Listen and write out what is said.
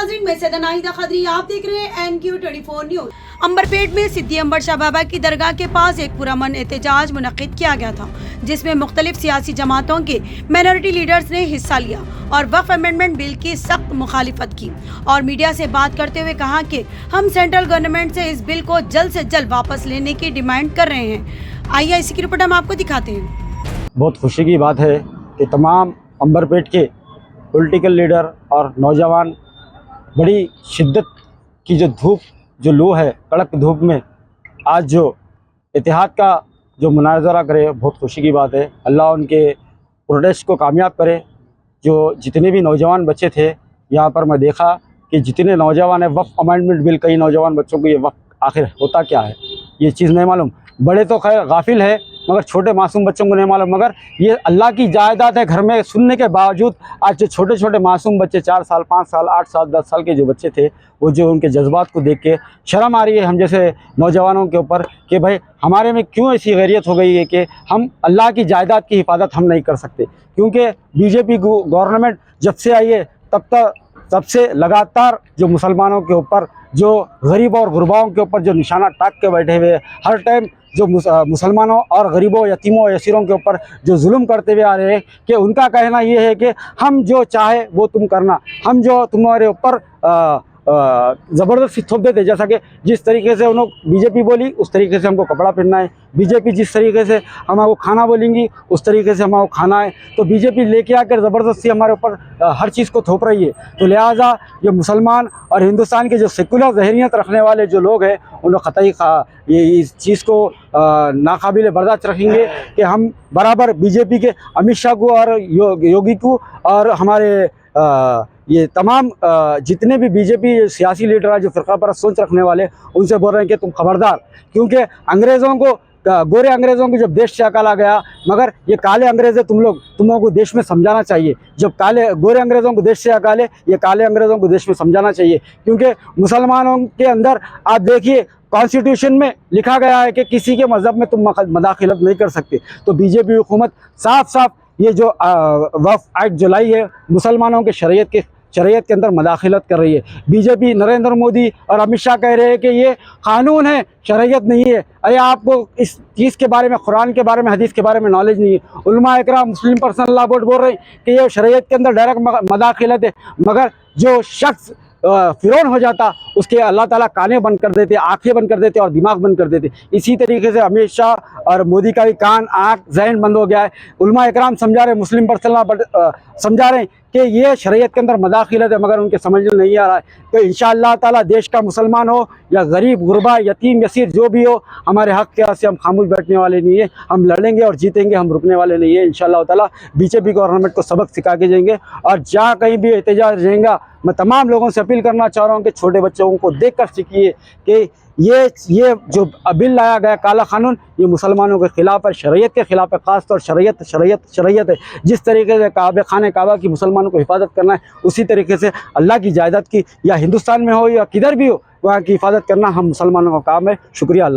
नाज़रीन, मैं सैयदा नाहिदा खदरी, आप देख रहे हैं NQ24 न्यूज। अंबरपेट में सिद्दी अंबर शाह बाबा की दरगाह के पास एक पुरअमन एहतजाज मुनक्किद किया गया था, जिसमें मुख्तलिफ सियासी जमातों के माइनॉरिटी लीडर्स ने हिस्सा लिया और वक्फ अमेंडमेंट बिल की सख्त मुखालिफत की और मीडिया से बात करते हुए कहा कि हम सेंट्रल गवर्नमेंट से इस बिल को जल्द से जल्द वापस लेने की डिमांड कर रहे हैं। आइए इसी की रिपोर्ट हम आपको दिखाते हैं। बहुत खुशी की बात है कि तमाम अंबरपेट के पॉलिटिकल लीडर और नौजवान बड़ी शिद्दत की जो लू है, कड़क धूप में आज जो इत्तेहाद का जो मुनाजरा करे, बहुत खुशी की बात है। अल्लाह उनके प्रोटेस्ट को कामयाब करे। जो जितने भी नौजवान बच्चे थे यहाँ पर, मैं देखा कि जितने नौजवान है, वक्फ अमेंडमेंट बिल, कई नौजवान बच्चों को ये वक्फ आखिर होता क्या है ये चीज़ नहीं मालूम। बड़े तो खैर गाफिल है, मगर छोटे मासूम बच्चों को नहीं मालूम। मगर ये अल्लाह की जायदाद है। घर में सुनने के बावजूद आज जो छोटे छोटे मासूम बच्चे, 4 साल, 5 साल, 8 साल, 10 साल के जो बच्चे थे, वो जो उनके जज्बात को देख के शर्म आ रही है हम जैसे नौजवानों के ऊपर कि भाई हमारे में क्यों ऐसी गैरियत हो गई है कि हम अल्लाह की जायदाद की हिफाजत हम नहीं कर सकते। क्योंकि बीजेपी गवर्नमेंट जब से आई है तब से लगातार जो मुसलमानों के ऊपर, जो गरीब और गुरबाओं के ऊपर जो निशाना टाक के बैठे हुए, हर टाइम जो मुसलमानों और गरीबों, यतीमों, यसीरों के ऊपर जो जुल्म करते हुए आ रहे हैं, कि उनका कहना ये है कि हम जो चाहे वो तुम करना, हम जो तुम्हारे ऊपर ज़बरदस्ती थोप देते। जैसा कि जिस तरीके से उन्होंने बीजेपी बोली उस तरीके से हमको कपड़ा पहनना है, बीजेपी जिस तरीके से हमको खाना बोलेंगी उस तरीके से हमको खाना है। तो बीजेपी लेके आकर ज़बरदस्ती हमारे ऊपर हर चीज़ को थोप रही है। तो लिहाजा ये मुसलमान और हिंदुस्तान के जो सेकुलर ज़हनियत रखने वाले जो लोग हैं, उन लोग क़तई ये इस चीज़ को नाकाबिल बर्दाश्त रखेंगे कि हम बराबर बीजेपी के अमित शाह को और योगी को और हमारे ये तमाम जितने भी बीजेपी सियासी लीडर हैं जो फ़िरका परस्त सोच रखने वाले, उनसे बोल रहे हैं कि तुम खबरदार। क्योंकि अंग्रेज़ों को, गोरे अंग्रेज़ों को जब देश से अकाला गया, मगर ये काले अंग्रेज़ तुम लोगों को देश में समझाना चाहिए। जब गोरे अंग्रेज़ों को देश से अकाले, ये काले अंग्रेज़ों को देश में समझाना चाहिए। क्योंकि मुसलमानों के अंदर आप देखिए कॉन्स्टिट्यूशन में लिखा गया है कि किसी के मज़हब में तुम मदाखिलत नहीं कर सकते। तो बीजेपी हुकूमत साफ साफ ये जो वक्फ एक्ट जो लाई है, मुसलमानों के शरीयत के अंदर मदाखिलत कर रही है। बीजेपी, नरेंद्र मोदी और अमित शाह कह रहे हैं कि ये कानून है, शरीयत नहीं है। अरे आपको इस चीज़ के बारे में, कुरान के बारे में, हदीस के बारे में नॉलेज नहीं है। उलमा इकराम, मुस्लिम पर्सनल लॉ बोर्ड बोल रहे हैं कि ये शरीयत के अंदर डायरेक्ट मदाखिलत है। मगर जो शख्स फ़िरौन हो जाता, उसके अल्लाह ताला कानें बंद कर देते, आंखें बंद कर देते और दिमाग बंद कर देते। इसी तरीके से अमित शाह और मोदी का भी कान, आँख, जहन बंद हो गया है। उलमा इकराम समझा रहे, मुस्लिम पर्सनल समझा रहे हैं कि ये शरीयत के अंदर मदाखिलत है, मगर उनके समझ में नहीं आ रहा है। तो इंशाअल्लाह ताला देश का मुसलमान हो या गरीब, गुरबा, यतीम, यसीर जो भी हो, हमारे हक़ के वास्ते हम खामोश बैठने वाले नहीं है। हम लड़ेंगे और जीतेंगे, हम रुकने वाले नहीं है। इंशाअल्लाह ताला बीजेपी गवर्नमेंट को सबक सिखा के जाएंगे। और जहाँ कहीं भी एहतजाज रहेगा, मैं तमाम लोगों से अपील करना चाह रहा हूँ कि छोटे बच्चों को देख कर सीखिए कि ये जो बिल लाया गया, काला कानून, ये मुसलमानों के ख़िलाफ़ है, शरीयत के ख़िलाफ़ है। ख़ास तौर शरीयत है। जिस तरीके से खाने काबा की मुसलमानों को हिफाजत करना है, उसी तरीके से अल्लाह की जायदाद की, या हिंदुस्तान में हो या किधर भी हो, वहाँ की हिफाजत करना हम मुसलमानों का काम है। शुक्रिया। अल्लाह।